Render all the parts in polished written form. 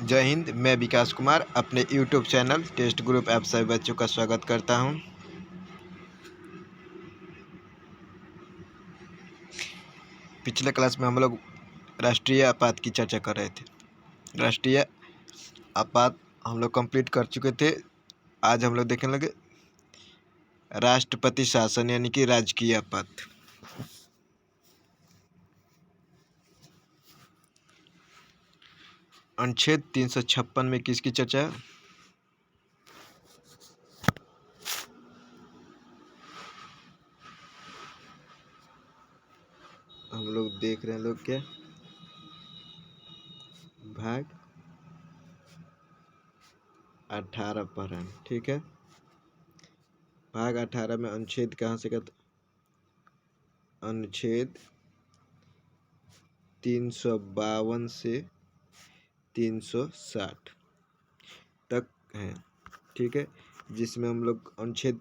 जय हिंद। मैं विकास कुमार अपने YouTube channel test group app सभी बच्चों का स्वागत करता हूं। पिछले क्लास में हम लोग राष्ट्रीय आपात की चर्चा कर रहे थे। राष्ट्रीय आपात हम लोग कंप्लीट कर चुके थे। आज हम लोग देखने लगे राष्ट्रपति शासन यानी कि राजकीय आपात। अनुच्छेद 356 में किसकी चर्चा है? हम लोग देख रहे हैं लोग क्या भाग 18 पढ़ रहे हैं। ठीक है, भाग 18 में अनुच्छेद कहाँ से कहते? अनुच्छेद 352 से 360 तक है। ठीक है, जिसमें हम लोग अनुच्छेद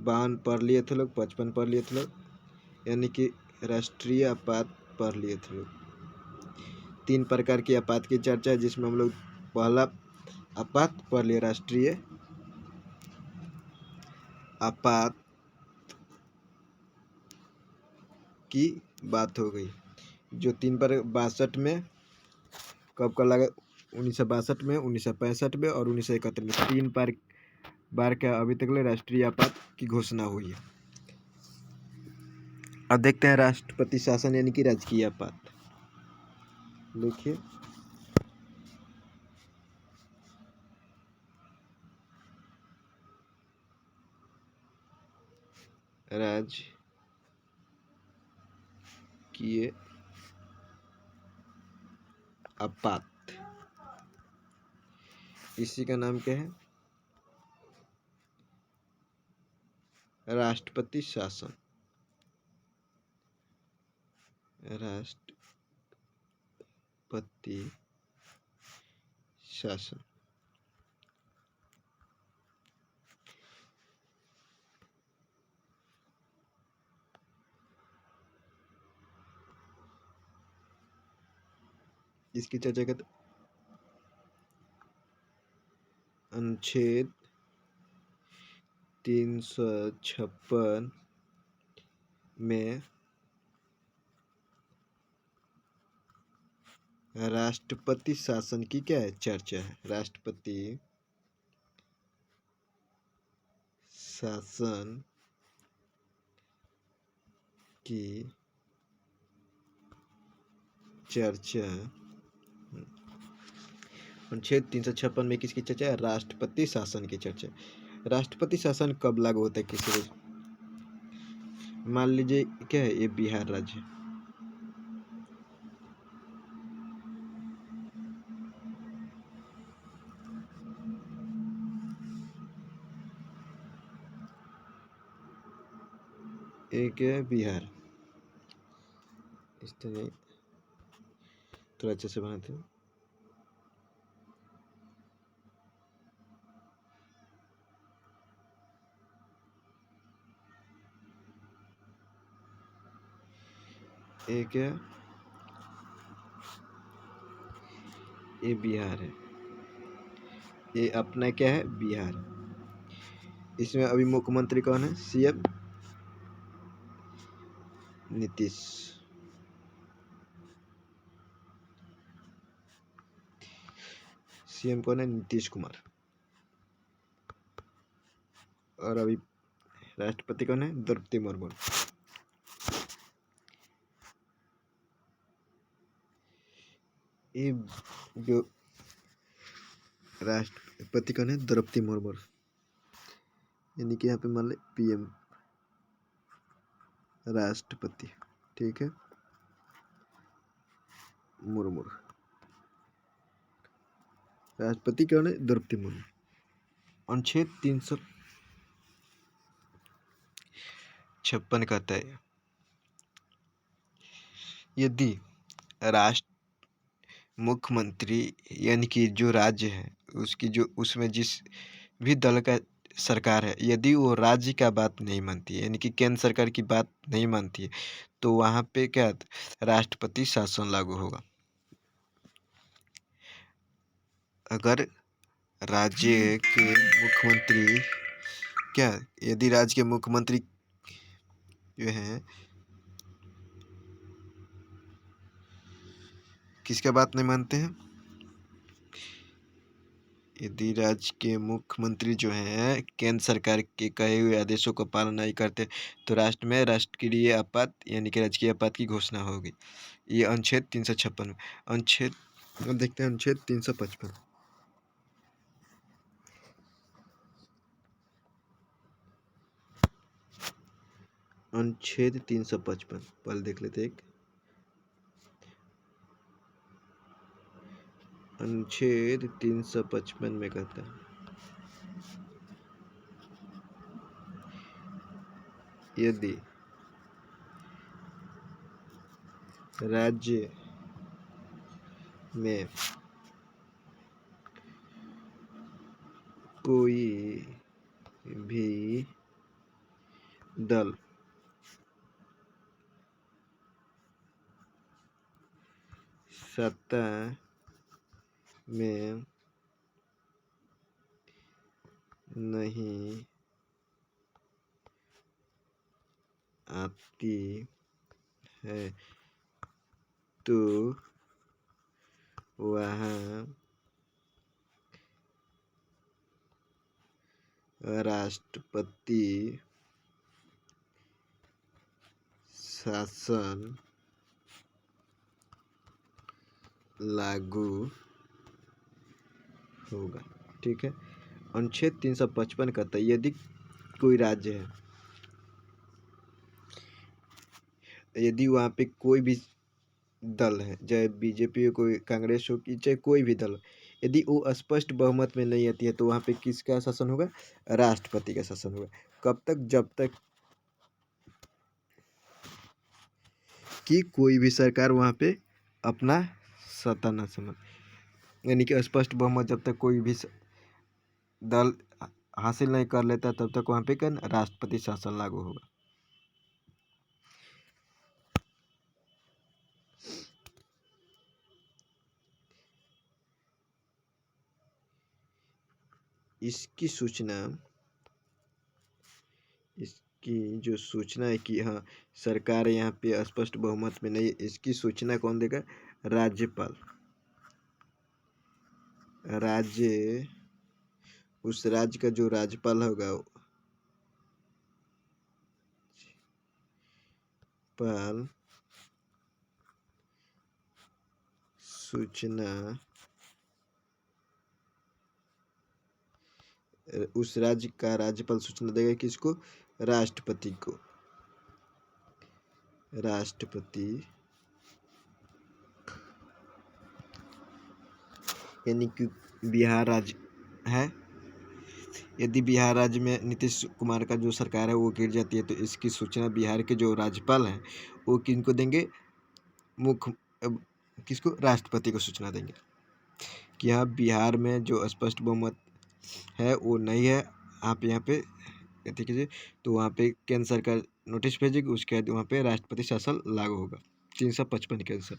52 पढ़ लिए थे लोग, 55 पढ़ लिए थे लोग, यानी कि राष्ट्रीय आपात पढ़ लिए थे लोग। 3 प्रकार की आपात की चर्चा है, जिसमें हम लोग पहला आपात पढ़ लिए राष्ट्रीय आपात की बात हो गई, जो 362 में कब लगा? 1962 में, 1965 में और 1971 में 3 बार क्या अभी तक ले राष्ट्रीय आपात की घोषणा हुई है। अब देखते हैं राष्ट्रपति शासन यानी कि राजकीय आपात। देखिए, राजकीय आपात, इसी का नाम क्या है? राष्ट्रपति शासन। राष्ट्रपति शासन इसकी चर्चा करते अनुच्छेद 356 में राष्ट्रपति शासन की क्या है? चर्चा है। राष्ट्रपति शासन की चर्चा। अनुच्छेद 356 में किसकी चर्चा है? राष्ट्रपति शासन की चर्चा। राष्ट्रपति शासन कब लागू होता है? किसी राज्य? मान लीजिए क्या है, ये बिहार राज्य। एक है बिहार, इस तरह थोड़ा अच्छे से बनाते हैं। एक है ये बिहार है, ये अपना क्या है? बिहार। इसमें अभी मुख्यमंत्री कौन है? सीएम नीतीश। सीएम कौन है? नीतीश कुमार। और अभी राष्ट्रपति कौन है? द्रौपदी मुर्मू। ये जो राष्ट्रपति कौन है? द्रौपदी मुर्मू, यानी कि यहाँ पे मान ले पीएम राष्ट्रपति। ठीक है, मुर्मू। राष्ट्रपति कौन है? द्रौपदी मुर्मू। अनुच्छेद 356 कहता है, यदि राष्ट्र मुख्यमंत्री यानी कि जो राज्य है उसकी जो उसमें जिस भी दल का सरकार है, यदि वो राज्य का बात नहीं मानती है, यानी कि केंद्र सरकार की बात नहीं मानती है, तो वहाँ पे क्या राष्ट्रपति शासन लागू होगा। अगर राज्य के मुख्यमंत्री क्या यदि राज्य के मुख्यमंत्री जो हैं किसका बात नहीं मानते हैं, यदि राज्य के मुख्यमंत्री जो हैं केंद्र सरकार के कहे हुए आदेशों का पालन नहीं करते तो राष्ट्र में राष्ट्रीय आपात यानी कि राजकीय आपात की घोषणा होगी। ये अनुच्छेद 356 में। अनुच्छेद अब देखते हैं अनुच्छेद 355। अनुच्छेद 355 पहले देख लेते एक। अनुच्छेद 355 में कहता है यदि राज्य में कोई भी दल सत्ता में नहीं आती है तो वह राष्ट्रपति शासन लागू होगा। ठीक है। अनुच्छेद 355 कहता है यदि कोई राज्य है, यदि वहाँ पे कोई भी दल है, चाहे बीजेपी हो, कोई कांग्रेस हो, कि चाहे कोई भी दल हो, यदि वो स्पष्ट बहुमत में नहीं आती है तो वहाँ पे किसका शासन होगा, राष्ट्रपति का शासन होगा। कब तक, जब तक कि कोई भी सरकार वहाँ पे अपना सत्ता न समझ, यानी कि स्पष्ट बहुमत जब तक कोई भी दल हासिल नहीं कर लेता तब तक वहाँ पे क्या राष्ट्रपति शासन लागू होगा। इसकी जो सूचना है कि हाँ सरकार यहाँ पे स्पष्ट बहुमत में नहीं है, इसकी सूचना कौन देगा, राज्यपाल। राज्य उस राज्य का जो राज्यपाल होगा पाल सूचना उस राज्य का राज्यपाल सूचना देगा किसको, राष्ट्रपति को। राष्ट्रपति यानी कि बिहार राज्य है, यदि बिहार राज्य में नीतीश कुमार का जो सरकार है वो गिर जाती है तो इसकी सूचना बिहार के जो राज्यपाल हैं वो किनको देंगे, किसको, राष्ट्रपति को सूचना देंगे कि हाँ बिहार में जो स्पष्ट बहुमत है वो नहीं है, आप यहाँ पे कीजिए। तो वहाँ पे केंद्र सरकार नोटिस भेजेगी, उसके बाद वहाँ पे राष्ट्रपति शासन लागू होगा 355 के अनुसार।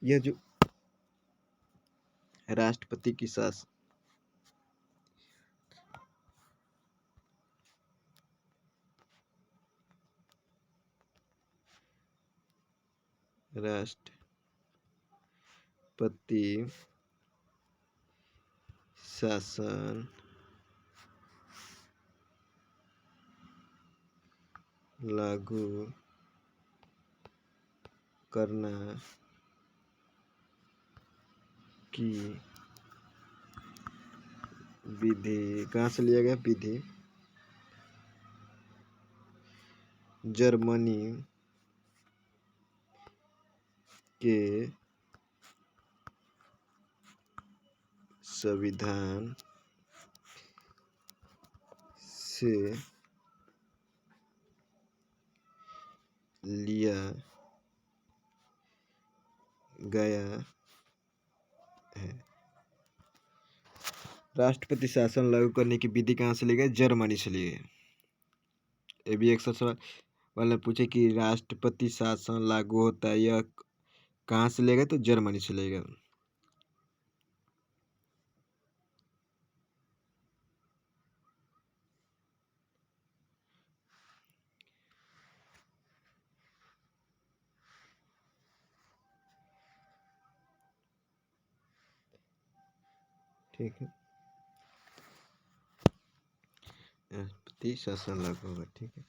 यह जो राष्ट्रपति की शासन राष्ट्रपति शासन लागू करना की विधि कहाँ से लिया गया, विधि जर्मनी के संविधान से लिया गया है। राष्ट्रपति शासन लागू करने की विधि कहाँ से ली गई, जर्मनी से ली गई। ये भी एक सवाल वाले पूछे कि राष्ट्रपति शासन लागू होता है यह कहाँ से लेगा, तो जर्मनी से लेगा। ठीक है, राष्ट्रपति शासन लागू होगा। ठीक है,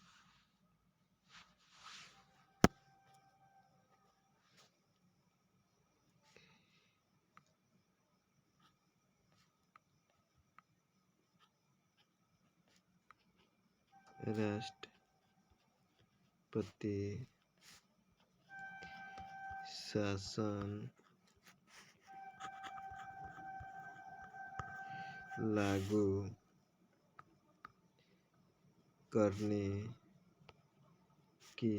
राष्ट्रपति शासन लागू करने की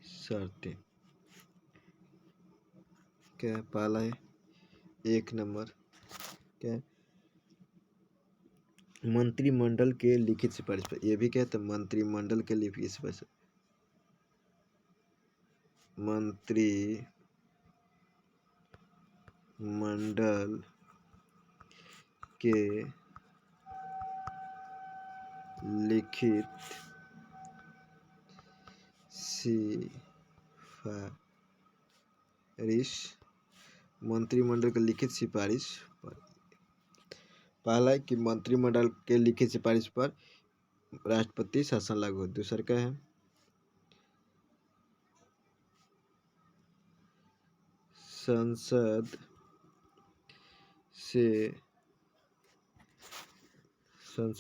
शर्तें क्या है? पहला है 1 नंबर क्या है? मंत्रिमंडल के लिखित सिफारिश पर। यह भी क्या है? मंत्रिमंडल के लिखित सिफारिश, मंत्रिमंडल के लिखित सिफारिश, मंत्रिमंडल के लिखित सिफारिश पर। पहला है कि मंत्रिमंडल के लिखित सिफारिश पर राष्ट्रपति शासन लागू। दूसरा क्या है? संसद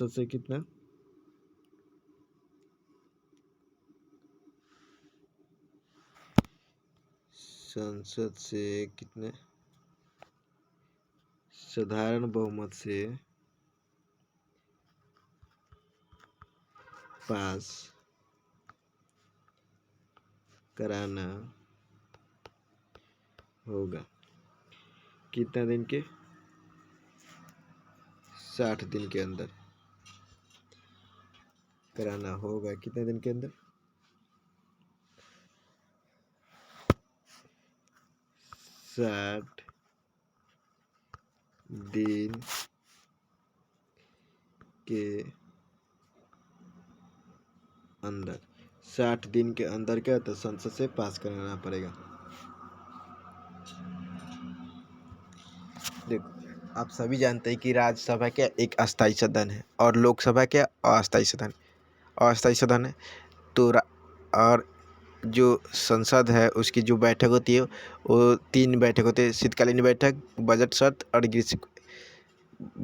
से कितना? संसद से कितने? साधारण बहुमत से पास कराना होगा। कितना दिन के? 60 दिन के अंदर कराना होगा। कितने दिन के अंदर? 60 दिन के अंदर। 60 दिन के अंदर क्या? तो संसद से पास कराना पड़ेगा। देखो, आप सभी जानते हैं कि राज्यसभा क्या एक अस्थायी सदन है और लोकसभा क्या अस्थायी सदन। अस्थायी सदन है तो और जो संसद है उसकी जो बैठक होती है वो 3 बैठक होती है। शीतकालीन बैठक, बजट सत्र और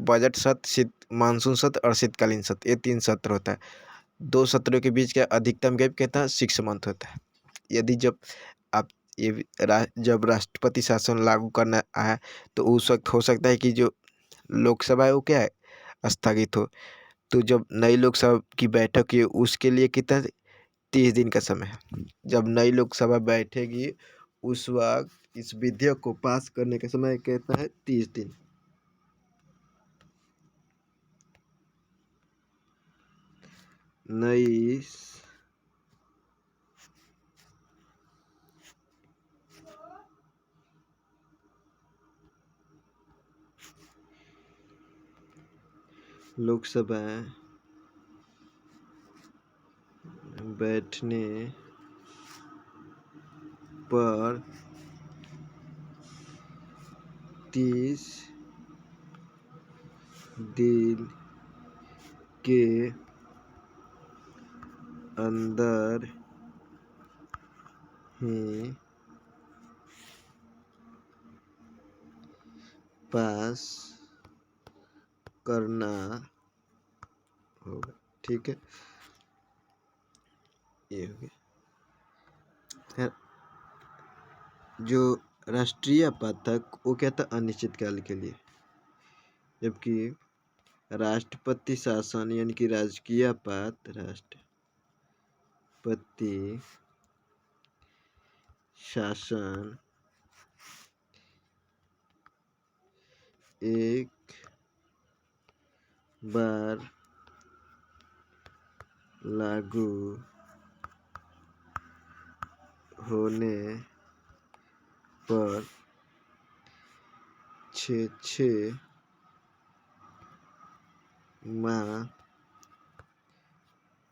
बजट सत्र, मानसून सत्र और शीतकालीन सत्र, ये 3 सत्र होता है। 2 सत्रों के बीच का अधिकतम गैप कहता है 6 मंथ होता है। यदि जब आप जब राष्ट्रपति शासन लागू करना आया तो उस वक्त हो सकता है कि जो लोकसभा है वो क्या है स्थगित हो। तो जब नई लोकसभा की बैठक है उसके लिए कितना 30 दिन का समय है। जब नई लोकसभा बैठेगी उस वक्त इस विधेयक को पास करने का समय कितना है? 30 दिन। नई लोकसभा बैठने पर 30 दिन के अंदर ही पास करना होगा। ठीक है, ये हो गया। जो राष्ट्रीय आपातक वो क्या था? अनिश्चित काल के लिए। जबकि राष्ट्रपति शासन यानी कि राजकीय आपात, राष्ट्रपति शासन एक बार लागू होने पर 6 माह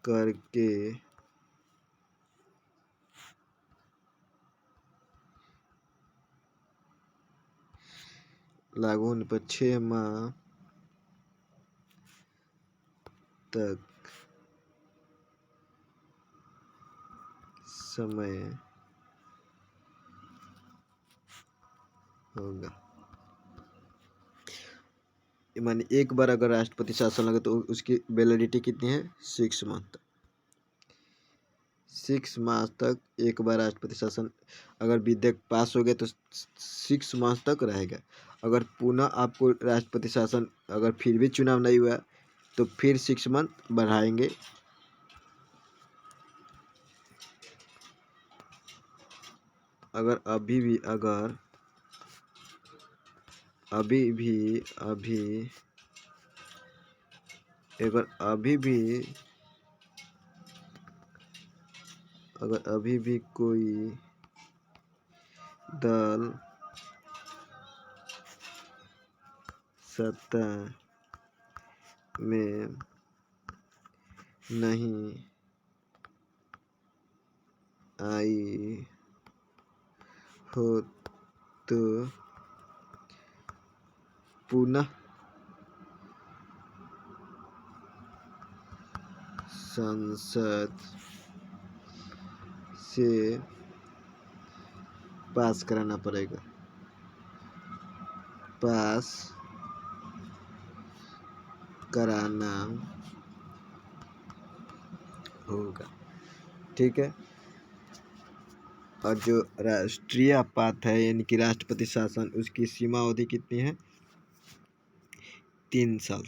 करके लागू होने पर 6 माह तक समय होगा। माने एक बार अगर राष्ट्रपति शासन लगे तो उसकी वैलिडिटी कितनी है? 6 माह तक। 6 माह तक एक बार राष्ट्रपति शासन अगर विधेयक पास हो गया तो 6 माह तक रहेगा। अगर पुनः आपको राष्ट्रपति शासन अगर फिर भी चुनाव नहीं हुआ तो फिर 6 मंथ बढ़ाएंगे। अगर अभी भी अगर अभी भी कोई दल सत्ता में नहीं आई हो तो पुनः संसद से पास कराना पड़ेगा, पास कराना होगा। ठीक है। और जो राष्ट्रीय आपात है यानी कि राष्ट्रपति शासन, उसकी सीमा अवधि कितनी है? 3 साल।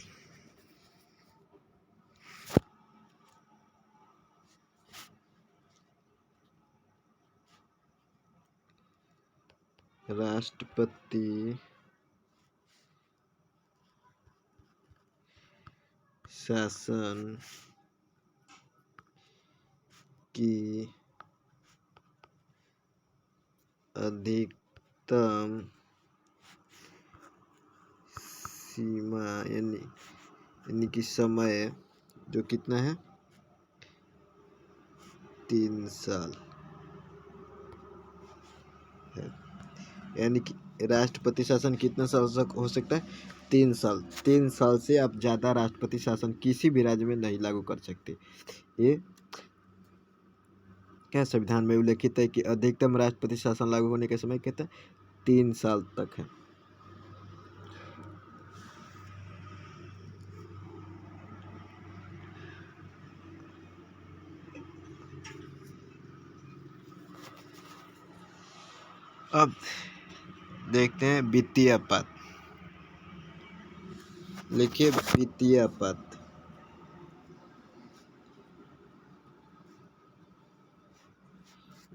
राष्ट्रपति शासन की अधिकतम सीमा यानी कि समय जो कितना है? 3 साल है। यानी कि राष्ट्रपति शासन कितने साल तक हो सकता है? 3 साल। 3 साल से आप ज़्यादा राष्ट्रपति शासन किसी भी राज्य में नहीं लागू कर सकते। ये क्या संविधान में उल्लेखित है कि अधिकतम राष्ट्रपति शासन लागू होने का समय कितना है? 3 साल तक है। अब देखते हैं वित्तीय आपात। लिखिए वित्तीय आपात।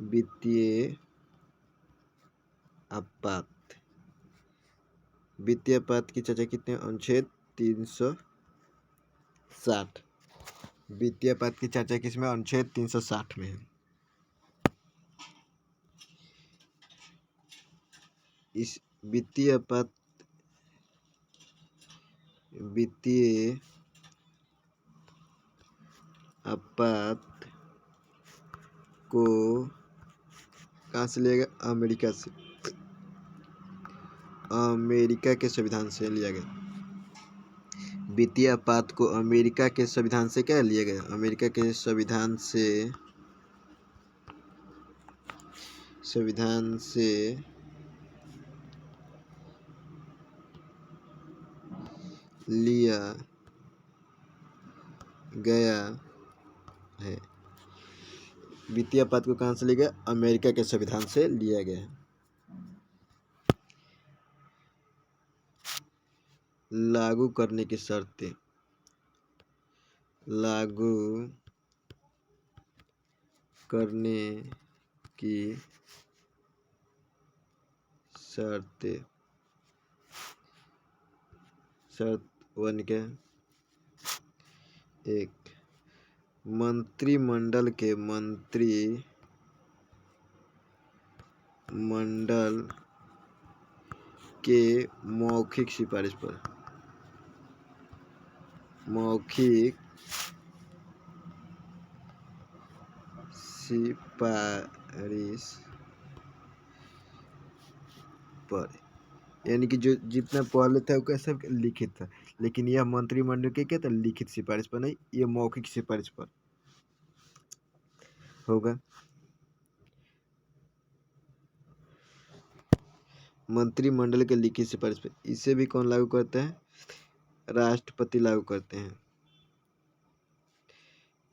वित्तीय आपात। वित्तीय आपात की चर्चा कितने? अनुच्छेद 360। वित्तीय आपात की चर्चा किसमें? अनुच्छेद 360 में है। इस वित्तीय आपात को कहाँ से लिया गया? अमेरिका से। अमेरिका के संविधान से लिया गया। वित्तीय आपात को अमेरिका के संविधान से क्या लिया गया? अमेरिका के संविधान से लिया गया है। वित्तीय आपात को कहाँ से लिया गया? अमेरिका के संविधान से लिया गया है। लागू करने की शर्तें। लागू करने की शर्तें। शर्त 1 क्या है? 1, मंत्रिमंडल के मौखिक सिफारिश पर। मौखिक सिफारिश पर यानी कि जो जितना पहले था वो कैसे लिखित था, लेकिन यह मंत्रिमंडल के क्या था, लिखित सिफारिश पर नहीं, ये मौखिक सिफारिश पर होगा। मंत्रिमंडल के लिखित सिफारिश पर इसे भी कौन लागू करता है, राष्ट्रपति लागू करते हैं।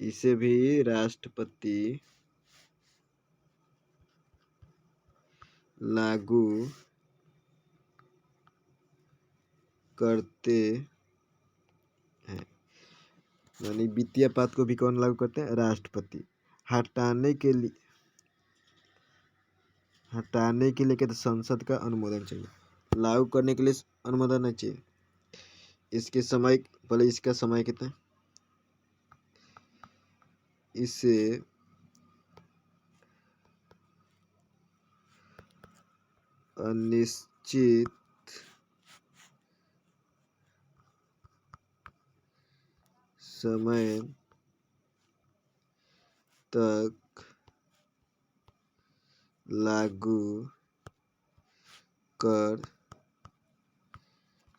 इसे भी राष्ट्रपति लागू करते हैं। यानी वित्तीय आपात को भी कौन लागू करते हैं, राष्ट्रपति। हटाने के लिए कहते संसद का अनुमोदन चाहिए, लागू करने के लिए अनुमोदन नहीं चाहिए। इसके समय, पहले इसका समय कितना है, इसे अनिश्चित समय तक लागू कर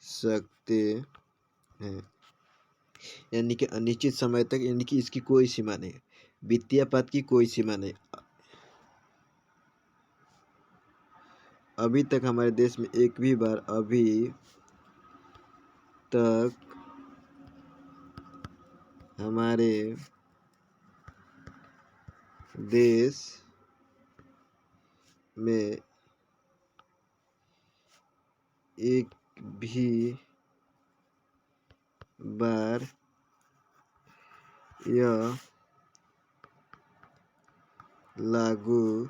सकते हैं। यानी कि अनिश्चित समय तक, यानी कि इसकी कोई सीमा नहीं, वित्तीय आपात की कोई सीमा नहीं। अभी तक हमारे देश में एक भी बार अभी तक हमारे देश में एक भी बार यह लागू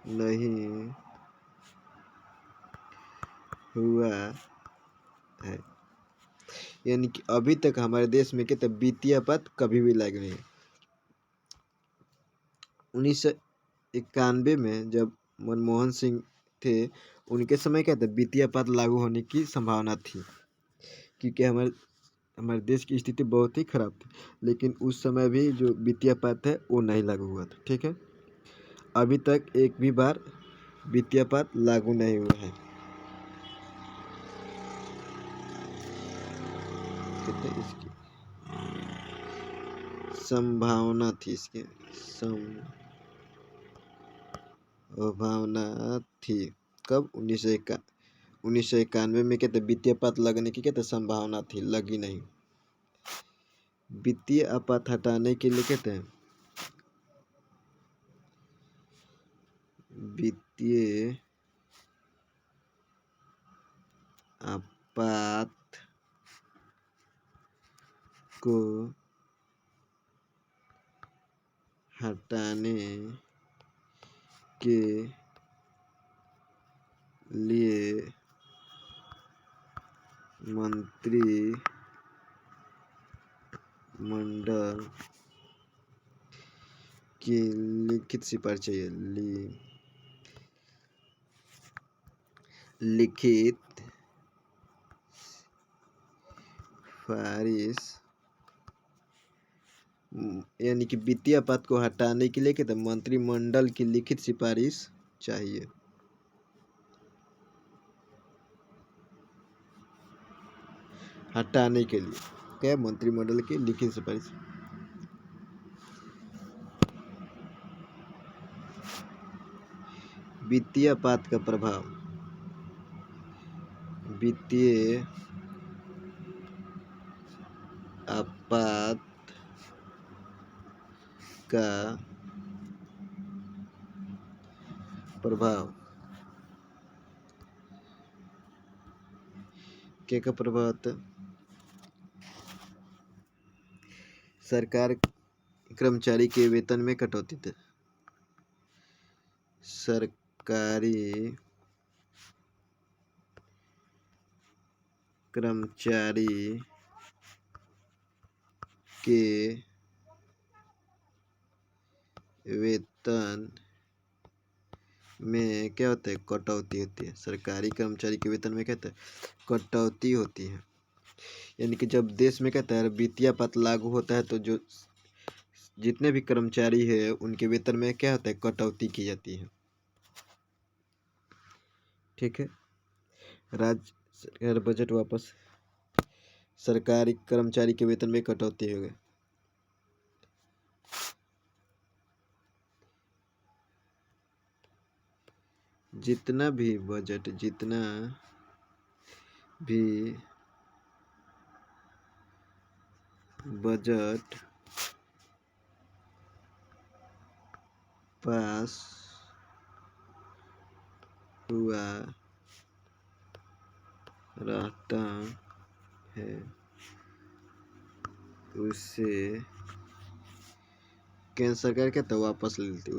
नहीं हुआ है। यानी कि अभी तक हमारे देश में क्या वित्तीय आपात कभी भी लागू नहीं। 1991 में जब मनमोहन सिंह थे, उनके समय क्या था, वित्तीय आपात लागू होने की संभावना थी, क्योंकि हमारे देश की स्थिति बहुत ही खराब थी। लेकिन उस समय भी जो वित्तीय आपात है वो नहीं लागू हुआ था। ठीक है, अभी तक एक भी बार वित्तीय आपात लागू नहीं हुआ है। कितने इसकी संभावना थी, इसकी संभावना थी। कब, 1991 में कहते वित्तीय आपात लगने की कहते संभावना थी, लगी नहीं। वित्तीय आपात हटाने के लिए कहते हैं वित्तीय आपात को हटाने के लिए मंत्रिमंडल की लिखित सिफारिश चाहिए, लिखित सिफारिश। यानी कि वित्तीय आपात को हटाने के लिए कहते मंत्रिमंडल की लिखित सिफारिश चाहिए। हटाने के लिए क्या, मंत्रिमंडल की लिखित सिफारिश। वित्तीय आपात का प्रभाव, वित्तीय आपात का प्रभाव, क्या का प्रभाव होता है, सरकार कर्मचारी के वेतन में कटौती थे। सरकारी कर्मचारी के वेतन में क्या होता है, कटौती होती है। सरकारी कर्मचारी के वेतन में क्या होता है, कटौती होती है। यानी कि जब देश में कहता है वित्तीय आपात लागू होता है, तो जो जितने भी कर्मचारी है उनके वेतन में क्या होता है, कटौती की जाती है। ठीक है। राज्य सरकार बजट वापस, सरकारी कर्मचारी के वेतन में कटौती हो गई। जितना भी बजट, जितना भी बजट पास हुआ रहता है उसे केंद्र सरकार क्या तो वापस ले लेती,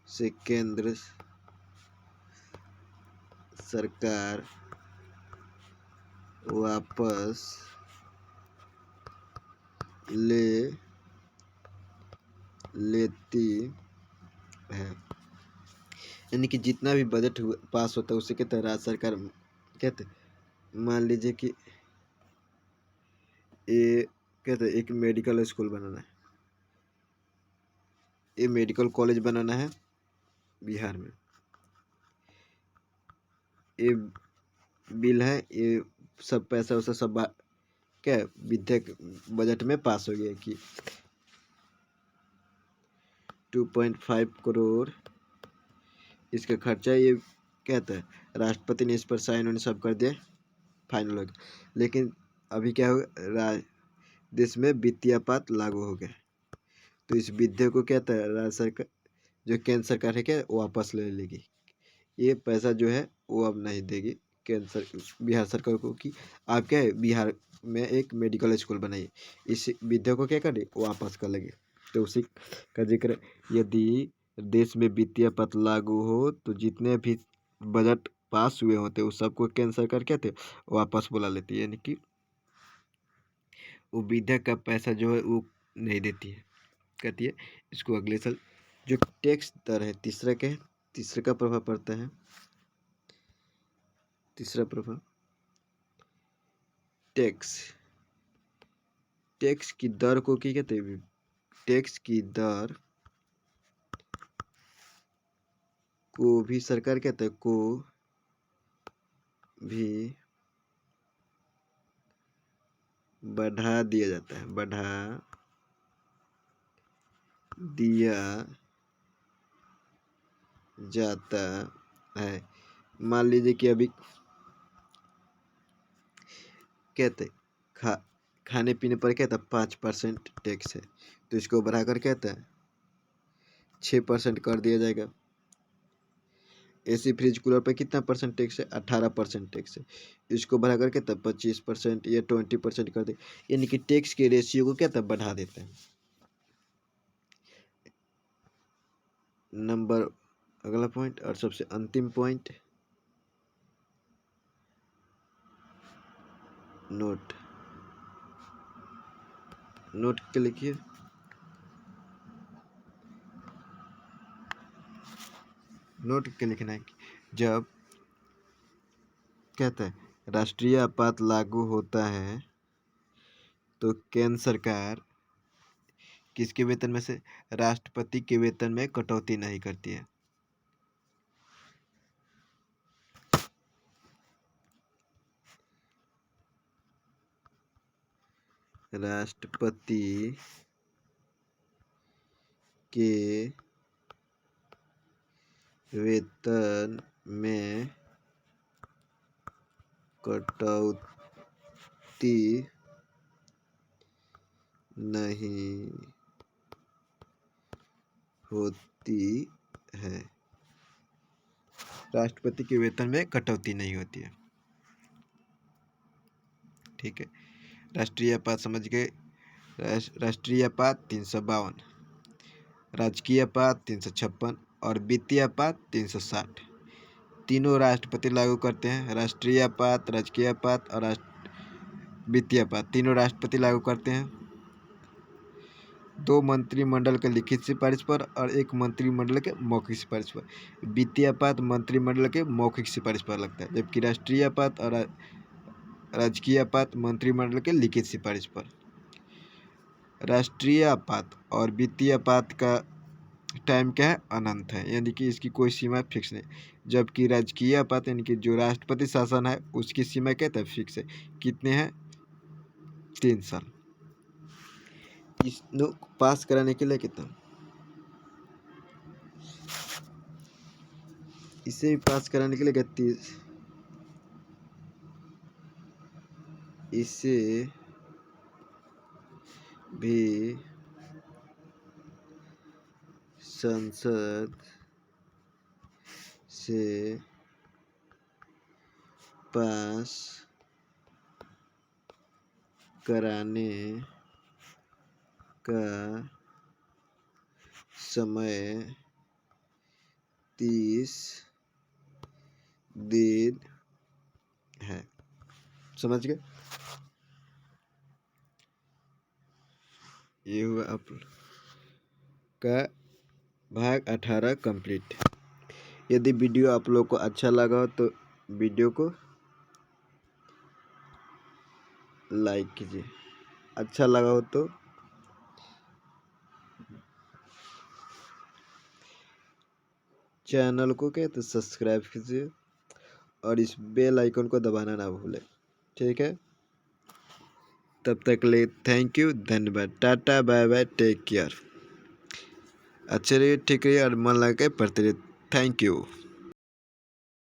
उसे केंद्र सरकार वापस ले लेती है। यानी कि जितना भी बजट पास होता है उसे कहते हैं राज्य सरकार, कहते मान लीजिए कि ये कहते एक मेडिकल स्कूल बनाना है, ये मेडिकल कॉलेज बनाना है बिहार में, ये बिल है, ये सब पैसा वैसा सब क्या विद्या बजट में पास हो गया कि 2.5 करोड़ इसका खर्चा, ये कहता है राष्ट्रपति ने इस पर साइन उन सब कर दिया, फाइनल हो गया। लेकिन अभी क्या होगा, देश में वित्तीय आपात लागू हो गया, तो इस विधेयक को कहता है राज्य सरकार, जो केंद्र सरकार है क्या वापस ले लेगी, ये पैसा जो है वो अब नहीं देगी बिहार सरकार को कि आप क्या है बिहार में एक मेडिकल स्कूल बनाइए, इस विधेयक को क्या करे वापस कर लेंगे। तो उसी का जिक्र, यदि देश में वित्तीय आपात लागू हो तो जितने भी बजट पास हुए होते उस सबको केंद्र सरकार कहते वापस बुला लेती है, यानी कि वो विधेयक का पैसा जो है वो नहीं देती है, कहती है इसको अगले साल। जो टैक्स दर है, तीसरे का प्रभाव पड़ता है, तीसरा प्रभाव टैक्स की दर को क्या कहते हैं, टैक्स की दर को भी सरकार कहता है को भी बढ़ा दिया जाता है, बढ़ा दिया जाता है। मान लीजिए कि अभी कहते खाने पीने पर कहता है 5% टैक्स है, तो इसको बढ़ाकर कहता है 6% कर दिया जाएगा। एसी फ्रिज कूलर पर कितना परसेंट टैक्स है, 18% टैक्स है, इसको बढ़ाकर कहता है 25% या 20% कर दे, यानी कि टैक्स के रेशियो को कहता है बढ़ा देता है। नंबर अगला पॉइंट और सबसे अंतिम पॉइंट, नोट के लिखिए। नोट के लिखना है कि जब कहता है राष्ट्रीय आपात लागू होता है तो केंद्र सरकार किसके वेतन में से, राष्ट्रपति के वेतन में कटौती नहीं करती है। राष्ट्रपति के वेतन में कटौती नहीं होती है, राष्ट्रपति के वेतन में कटौती नहीं होती है। ठीक है, राष्ट्रीय आपात समझ गए। राष्ट्रीय आपात 352, राजकीय आपात 356 और वित्तीय आपात 360, तीनों राष्ट्रपति लागू करते हैं। राष्ट्रीय आपात, राजकीय आपात और वित्तीय आपात तीनों राष्ट्रपति लागू करते हैं, 2 मंत्रिमंडल के लिखित सिफारिश पर और 1 मंत्रिमंडल के मौखिक सिफारिश पर। वित्तीय आपात मंत्रिमंडल के मौखिक सिफारिश पर लगता है, जबकि राष्ट्रीय आपात और राजकीय आपात मंत्रिमंडल के लिखित सिफारिश पर। राष्ट्रीय आपात और वित्तीय आपात का टाइम क्या है, अनंत है, यानी कि इसकी कोई सीमा फिक्स नहीं। जबकि राजकीय आपात यानी कि जो राष्ट्रपति शासन है उसकी सीमा क्या है, फिक्स है। कितने हैं, 3 साल। इसको पास कराने के लिए कितना, इसे भी पास कराने के लिए 30, इसे भी संसद से पास कराने का समय 30 दिन है। समझ गए? ये हुआ आप का भाग 18 कंप्लीट। यदि वीडियो आप लोग को अच्छा लगा हो तो वीडियो को लाइक कीजिए, अच्छा लगा हो तो चैनल को क्या तो सब्सक्राइब कीजिए और इस बेल आइकन को दबाना ना भूलें। ठीक है, तब तक ले थैंक यू, धन्यवाद, tata, bye bye, take care. अच्छे रहिए, ठीक रहिए और मन लगा के पढ़ते रहिए। Thank you.